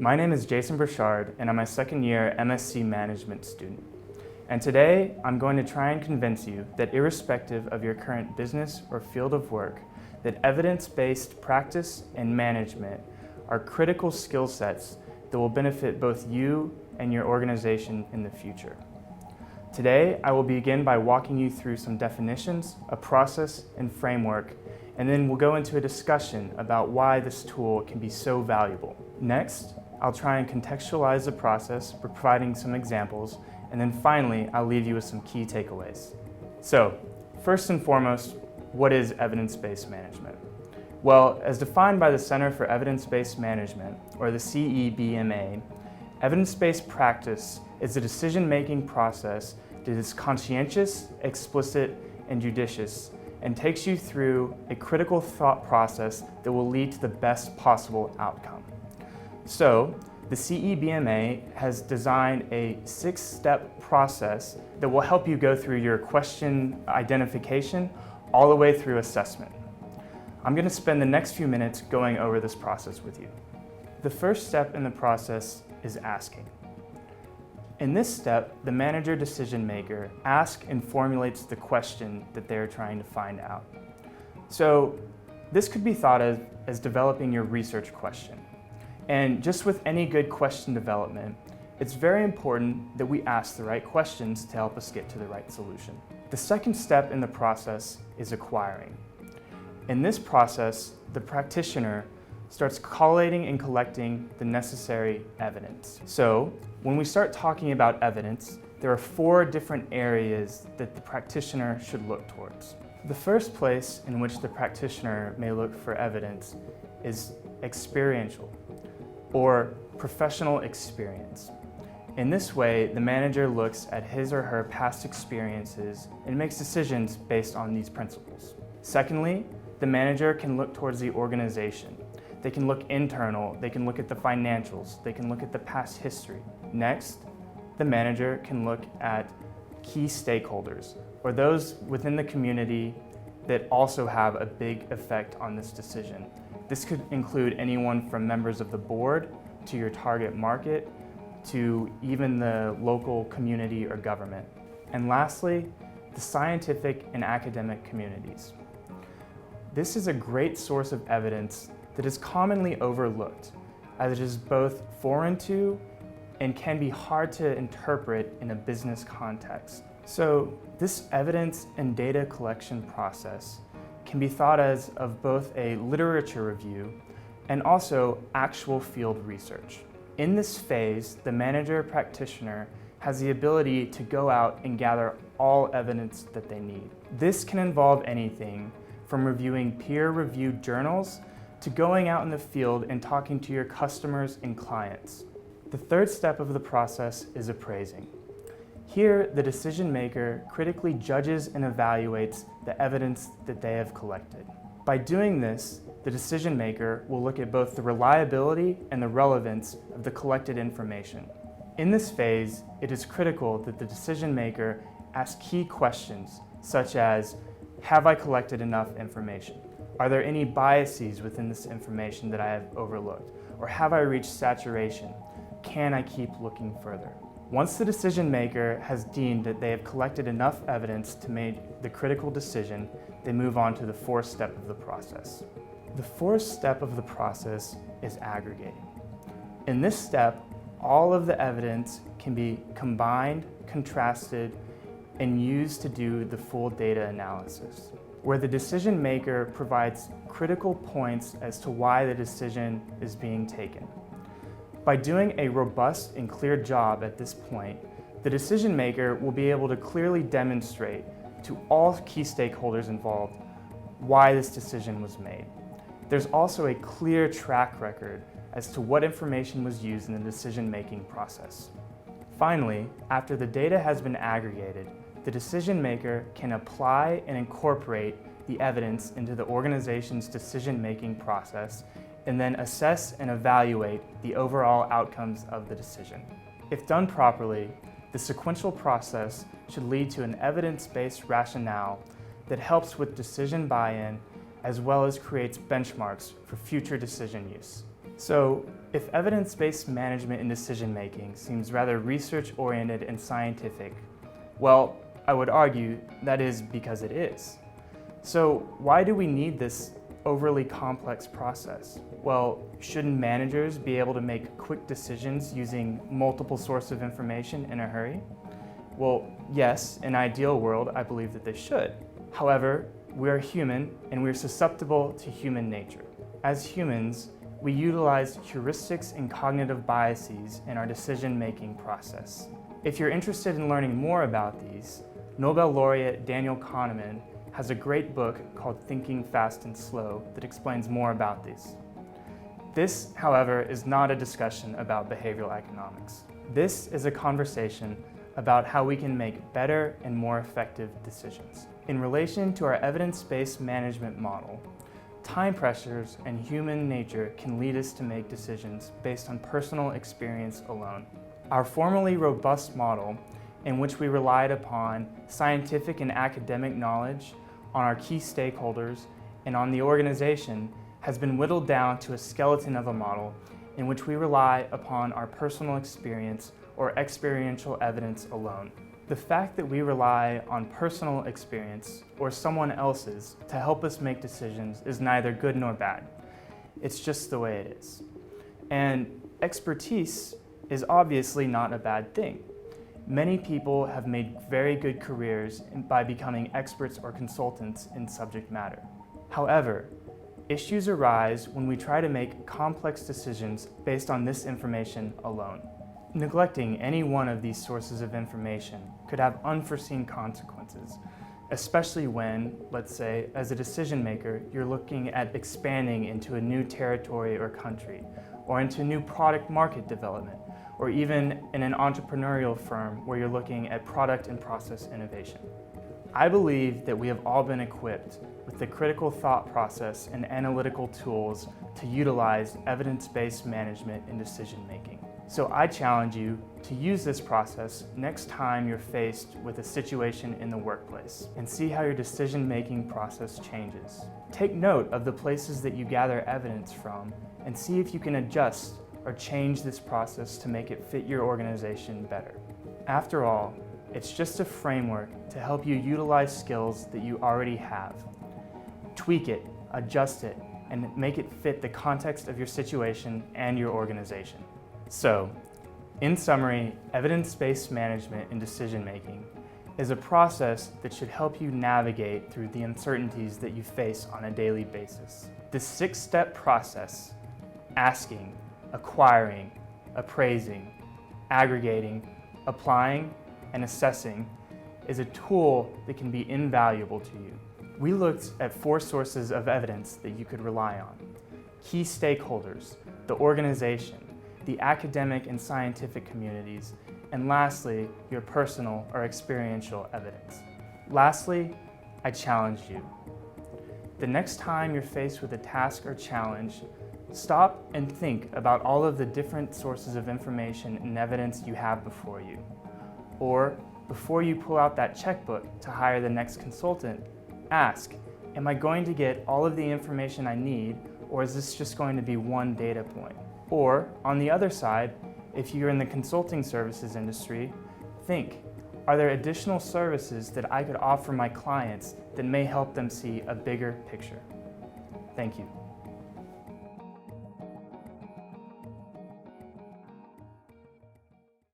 My name is Jason Burchard, and I'm a second-year MSc Management student. And today, I'm going to try and convince you that irrespective of your current business or field of work, that evidence-based practice and management are critical skill sets that will benefit both you and your organization in the future. Today, I will begin by walking you through some definitions, a process, and framework, and then we'll go into a discussion about why this tool can be so valuable. Next, I'll try and contextualize the process by providing some examples, and then finally, I'll leave you with some key takeaways. So, first and foremost, what is evidence-based management? Well, as defined by the Center for Evidence-Based Management, or the CEBMA, evidence-based practice is a decision-making process that is conscientious, explicit, and judicious, and takes you through a critical thought process that will lead to the best possible outcome. So, the CEBMA has designed a 6-step process that will help you go through your question identification all the way through assessment. I'm going to spend the next few minutes going over this process with you. The first step in the process is asking. In this step, the manager decision maker asks and formulates the question that they're trying to find out. So this could be thought of as developing your research question. And just with any good question development, it's very important that we ask the right questions to help us get to the right solution. The second step in the process is acquiring. In this process, the practitioner starts collating and collecting the necessary evidence. So, when we start talking about evidence, there are 4 different areas that the practitioner should look towards. The first place in which the practitioner may look for evidence is experiential, or professional experience. In this way, the manager looks at his or her past experiences and makes decisions based on these principles. Secondly, the manager can look towards the organization. They can look internal, they can look at the financials, they can look at the past history. Next, the manager can look at key stakeholders, or those within the community that also have a big effect on this decision. This could include anyone from members of the board, to your target market, to even the local community or government. And lastly, the scientific and academic communities. This is a great source of evidence that is commonly overlooked, as it is both foreign to and can be hard to interpret in a business context. So this evidence and data collection process can be thought as of both a literature review and also actual field research. In this phase, the manager practitioner has the ability to go out and gather all evidence that they need. This can involve anything from reviewing peer-reviewed journals to going out in the field and talking to your customers and clients. The third step of the process is appraising. Here, the decision maker critically judges and evaluates the evidence that they have collected. By doing this, the decision maker will look at both the reliability and the relevance of the collected information. In this phase, it is critical that the decision maker ask key questions such as, have I collected enough information? Are there any biases within this information that I have overlooked? Or have I reached saturation? Can I keep looking further? Once the decision maker has deemed that they have collected enough evidence to make the critical decision, they move on to the 4th step of the process. The 4th step of the process is aggregating. In this step, all of the evidence can be combined, contrasted, and used to do the full data analysis, where the decision maker provides critical points as to why the decision is being taken. By doing a robust and clear job at this point, the decision maker will be able to clearly demonstrate to all key stakeholders involved why this decision was made. There's also a clear track record as to what information was used in the decision-making process. Finally, after the data has been aggregated, the decision maker can apply and incorporate the evidence into the organization's decision-making process and then assess and evaluate the overall outcomes of the decision. If done properly, the sequential process should lead to an evidence-based rationale that helps with decision buy-in as well as creates benchmarks for future decision use. So, if evidence-based management in decision-making seems rather research-oriented and scientific, well, I would argue that is because it is. So, why do we need this overly complex process? Well, shouldn't managers be able to make quick decisions using multiple sources of information in a hurry? Well, yes, in an ideal world, I believe that they should. However, we are human and we are susceptible to human nature. As humans, we utilize heuristics and cognitive biases in our decision-making process. If you're interested in learning more about these, Nobel laureate Daniel Kahneman has a great book called Thinking Fast and Slow that explains more about these. This, however, is not a discussion about behavioral economics. This is a conversation about how we can make better and more effective decisions. In relation to our evidence-based management model, time pressures and human nature can lead us to make decisions based on personal experience alone. Our formerly robust model, in which we relied upon scientific and academic knowledge, on our key stakeholders, and on the organization, has been whittled down to a skeleton of a model in which we rely upon our personal experience or experiential evidence alone. The fact that we rely on personal experience or someone else's to help us make decisions is neither good nor bad. It's just the way it is. And expertise is obviously not a bad thing. Many people have made very good careers by becoming experts or consultants in subject matter. However, issues arise when we try to make complex decisions based on this information alone. Neglecting any one of these sources of information could have unforeseen consequences, especially when, let's say, as a decision maker, you're looking at expanding into a new territory or country, or into new product market development, or even in an entrepreneurial firm where you're looking at product and process innovation. I believe that we have all been equipped with the critical thought process and analytical tools to utilize evidence-based management in decision-making. So I challenge you to use this process next time you're faced with a situation in the workplace and see how your decision-making process changes. Take note of the places that you gather evidence from and see if you can adjust or change this process to make it fit your organization better. After all, it's just a framework to help you utilize skills that you already have. Tweak it, adjust it, and make it fit the context of your situation and your organization. So, in summary, evidence-based management in decision-making is a process that should help you navigate through the uncertainties that you face on a daily basis. This 6-step process, asking, acquiring, appraising, aggregating, applying, and assessing, is a tool that can be invaluable to you. We looked at 4 sources of evidence that you could rely on: key stakeholders, the organization, the academic and scientific communities, and lastly, your personal or experiential evidence. Lastly, I challenge you. The next time you're faced with a task or challenge, stop and think about all of the different sources of information and evidence you have before you. Or, before you pull out that checkbook to hire the next consultant, ask, am I going to get all of the information I need, or is this just going to be one data point? Or, on the other side, if you're in the consulting services industry, think, are there additional services that I could offer my clients that may help them see a bigger picture? Thank you.